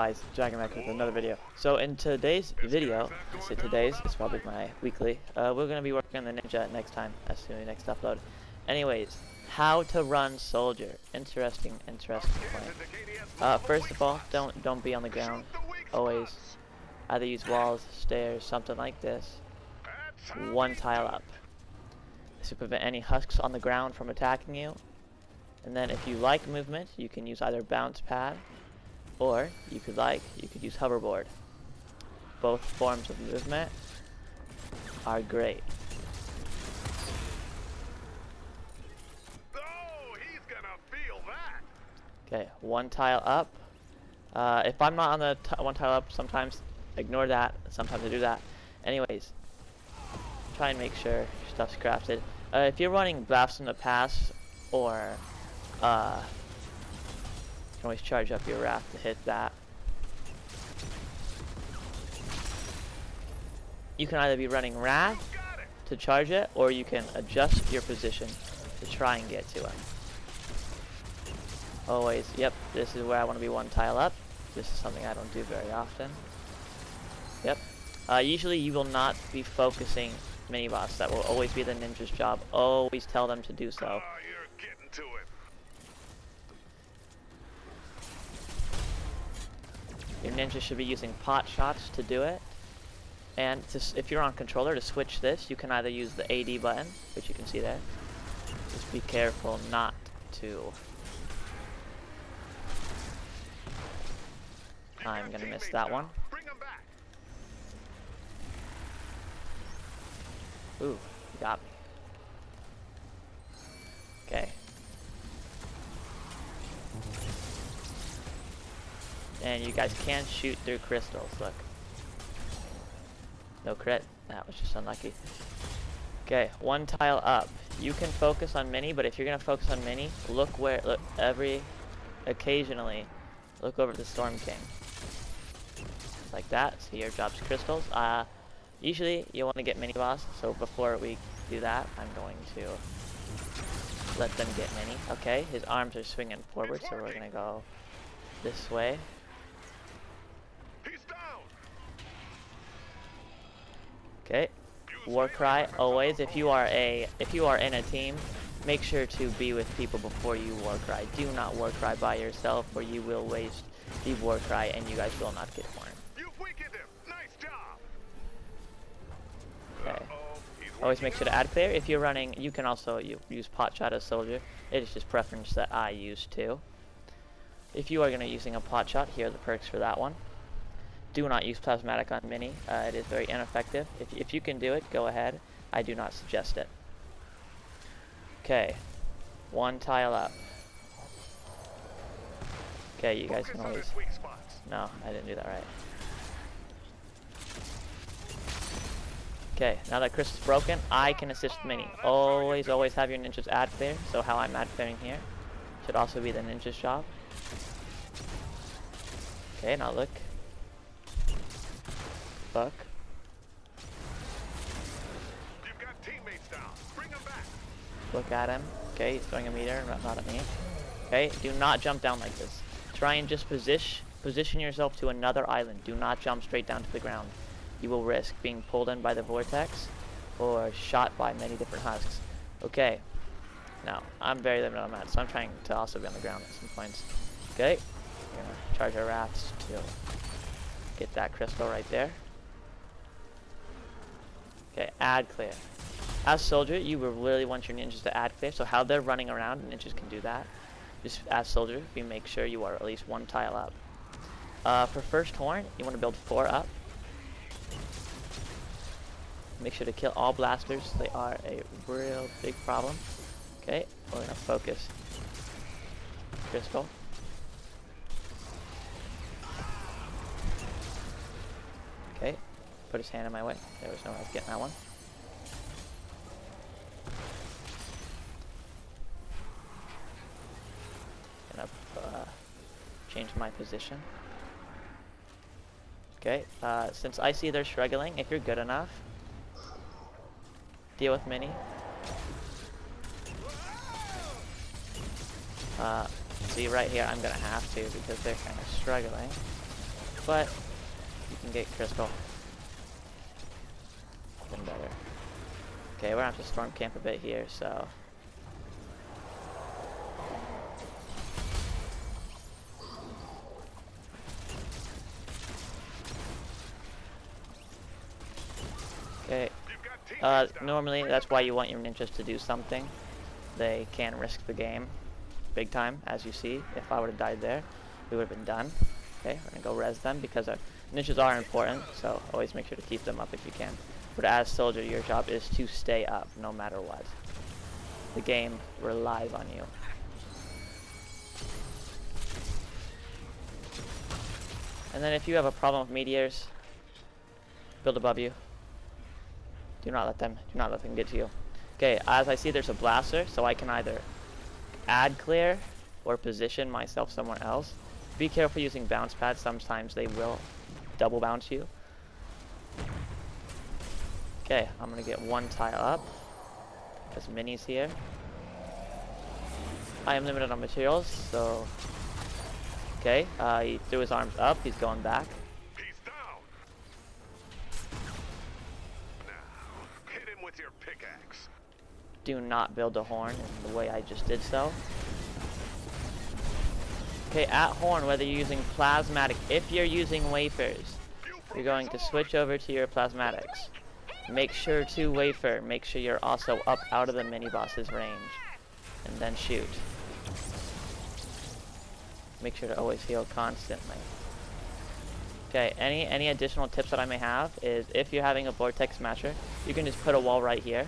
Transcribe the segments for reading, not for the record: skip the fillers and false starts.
Guys, Dragon back with another video. So in today's video, I say today's, it's probably my weekly, we're going to be working on the ninja next time, as soon as next upload. Anyways, how to run soldier. Interesting point. First of all, don't be on the ground. Always either use walls, stairs, something like this. One tile up. This will prevent any husks on the ground from attacking you. And then if you like movement, you can use either bounce pad, or you could use hoverboard. Both forms of movement are great. Oh, he's gonna feel that. Okay, one tile up. If I'm not on the one tile up, sometimes ignore that. Sometimes I do that. Anyways, try and make sure your stuff's crafted. If you're running Blast in the Pass, or you can always charge up your raft to hit that. You can either be running raft to charge it, or you can adjust your position to try and get to it. Always, yep, this is where I want to be one tile up. This is something I don't do very often. Yep. Usually you will not be focusing mini-boss. That will always be the ninja's job. Always tell them to do so. Oh, you're getting to it. Your ninja should be using pot shots to do it. And if you're on controller, to switch this, you can either use the AD button, which you can see there. Just be careful not to. I'm gonna miss that one. Bring him back. Ooh, you got me. Okay. And you guys can shoot through crystals, look. No crit. That was just unlucky. Okay, one tile up. You can focus on mini, but if you're gonna focus on mini, look occasionally, look over the Storm King. Like that. So your job's crystals. Usually you want to get mini boss, so before we do that, I'm going to let them get mini. Okay, his arms are swinging forward, so we're gonna go this way. He's down. Okay, war cry always. If you are in a team, make sure to be with people before you war cry. Do not war cry by yourself, or you will waste the war cry and you guys will not get horn. You've weakened him. Nice job. Okay. Always make sure to add clear. If you're running, you can also use pot shot as soldier. It is just preference that I use too. If you are going to using a pot shot, here are the perks for that one. Do not use plasmatic on mini. It is very ineffective. If you can do it, go ahead. I do not suggest it. Okay, one tile up. Okay, you guys can always. No, I didn't do that right. Okay, now that Chris is broken, I can assist mini. Always have your ninjas ad clear. So how I'm ad clearing here should also be the ninja's job. Okay, now look. Fuck. You've got teammates down. Bring him back. Look at him. Okay, he's throwing a meter, not at me. Okay, do not jump down like this. Try and just position yourself to another island. Do not jump straight down to the ground. You will risk being pulled in by the vortex or shot by many different husks. Okay, now I'm very limited on that, so I'm trying to also be on the ground at some points. Okay, we're gonna charge our rafts to get that crystal right there. Okay, add clear. As soldier, you will really want your ninjas to add clear, so how they're running around, ninjas can do that. Just as soldier, you make sure you are at least one tile up. For first horn, you want to build 4 up. Make sure to kill all blasters. They are a real big problem. Okay, we're gonna focus. Crystal. Okay, put his hand in my way. There was no way of getting that one. Gonna change my position. Okay, since I see they're struggling, if you're good enough, deal with mini. See right here, I'm gonna have to because they're kind of struggling. but you can get crystal. Even better. Okay, we're gonna have to storm camp a bit here, so. Okay. Normally that's why you want your ninjas to do something. They can risk the game big time, as you see. If I would have died there, we would have been done. Okay, we're gonna go res them because our ninjas are important, so always make sure to keep them up if you can. But as soldier, your job is to stay up no matter what. The game relies on you. And then if you have a problem with meteors, build above you. Do not let them get to you. Okay, as I see there's a blaster, so I can either ad clear or position myself somewhere else. Be careful using bounce pads, sometimes they will double bounce you. Okay, I'm gonna get one tile up. There's minis here. I am limited on materials, so okay, he threw his arms up, he's going back. He's down. Now, hit him with your pickaxe. Do not build a horn in the way I just did so. Okay, at horn, whether you're using plasmatic, if you're using wafers, you're going to switch over to your plasmatics. Make sure to wafer, make sure you're also up out of the mini boss's range, and then shoot. Make sure to always heal constantly. Okay, any additional tips that I may have is if you're having a vortex smasher, you can just put a wall right here,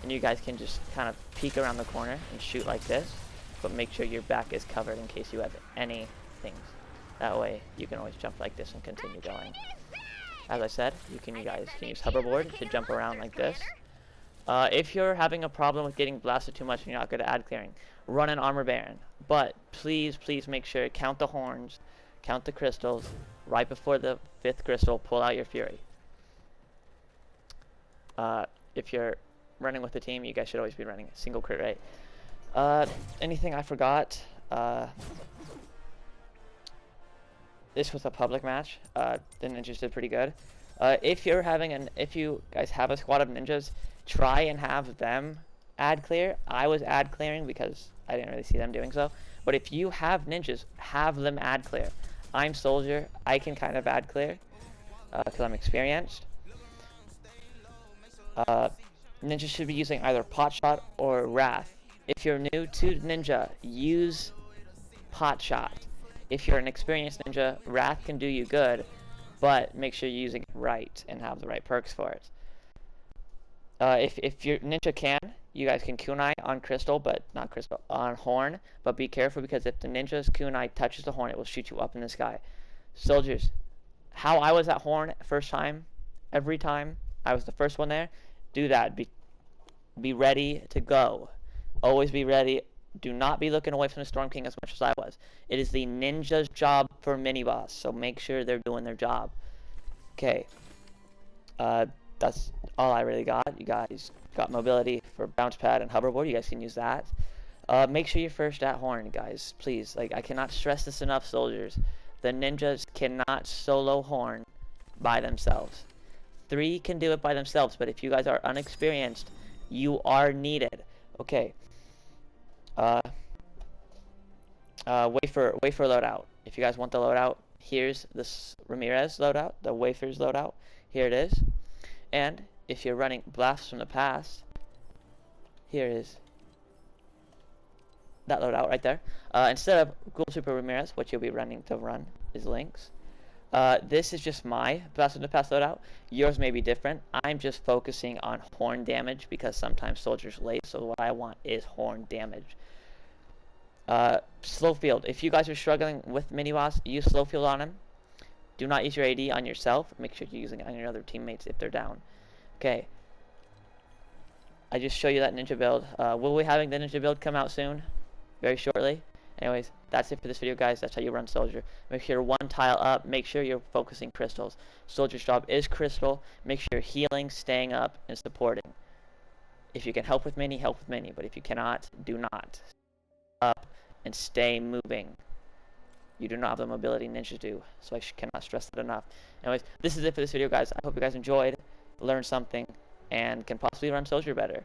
and you guys can just kind of peek around the corner and shoot like this, but make sure your back is covered in case you have any things. That way you can always jump like this and continue going. As I said, you guys can use hoverboard to jump around like this. If you're having a problem with getting blasted too much and you're not good at ad clearing, run an armor baron. But please make sure, count the horns, count the crystals. Right before the 5th crystal, pull out your fury. If you're running with a team, you guys should always be running a single crit rate. Anything I forgot? This was a public match. The ninjas did pretty good. If you guys have a squad of ninjas, try and have them ad clear. I was ad clearing because I didn't really see them doing so. But if you have ninjas, have them ad clear. I'm soldier. I can kind of ad clear because I'm experienced. Ninjas should be using either pot shot or wrath. If you're new to ninja, use pot shot. If you're an experienced ninja, wrath can do you good, but make sure you're using it right and have the right perks for it. If your ninja can, you guys can kunai on crystal, but not crystal, on horn, but be careful because if the ninja's kunai touches the horn, it will shoot you up in the sky. Soldiers, how I was at horn first time, every time I was the first one there, do that. Be ready to go. Always be ready. Do not be looking away from the Storm King as much as I was. It is the ninja's job for mini boss, so make sure they're doing their job. Okay. That's all I really got. You guys got mobility for bounce pad and hoverboard. You guys can use that. Make sure you're first at horn, guys. Please. Like, I cannot stress this enough, soldiers. The ninjas cannot solo horn by themselves. 3 can do it by themselves, but if you guys are unexperienced, you are needed. Okay. Wafer loadout. If you guys want the loadout, here's this Ramirez loadout, the wafers loadout. Here it is. And if you're running blasts from the past, here is that loadout right there. Instead of Ghoul Super Ramirez, what you'll be running to run is Lynx. This is just my blast from the past loadout. Yours may be different. I'm just focusing on horn damage because sometimes soldiers late, so what I want is horn damage. Slow field. If you guys are struggling with mini boss, use slow field on him. Do not use your AD on yourself. Make sure you're using it on your other teammates if they're down. Okay. I just show you that ninja build. We'll be having the ninja build come out soon. Very shortly. Anyways, that's it for this video, guys. That's how you run soldier. Make sure you're one tile up. Make sure you're focusing crystals. Soldier's job is crystal. Make sure you're healing, staying up, and supporting. If you can help with mini, help with mini. But if you cannot, do not. Up and stay moving. you do not have the mobility ninjas do. So I cannot stress that enough. Anyways, this is it for this video, guys. I hope you guys enjoyed, learned something, and can possibly run soldier better.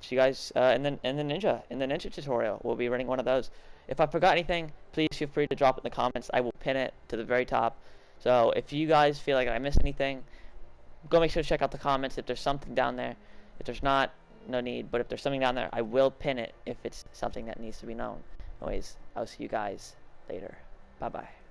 See you guys in the ninja tutorial. We'll be running one of those. If I forgot anything, please feel free to drop it in the comments. I will pin it to the very top. So if you guys feel like I missed anything, go make sure to check out the comments. If there's something down there, if there's not, no need. But if there's something down there, I will pin it if it's something that needs to be known. Anyways, I'll see you guys later. Bye bye.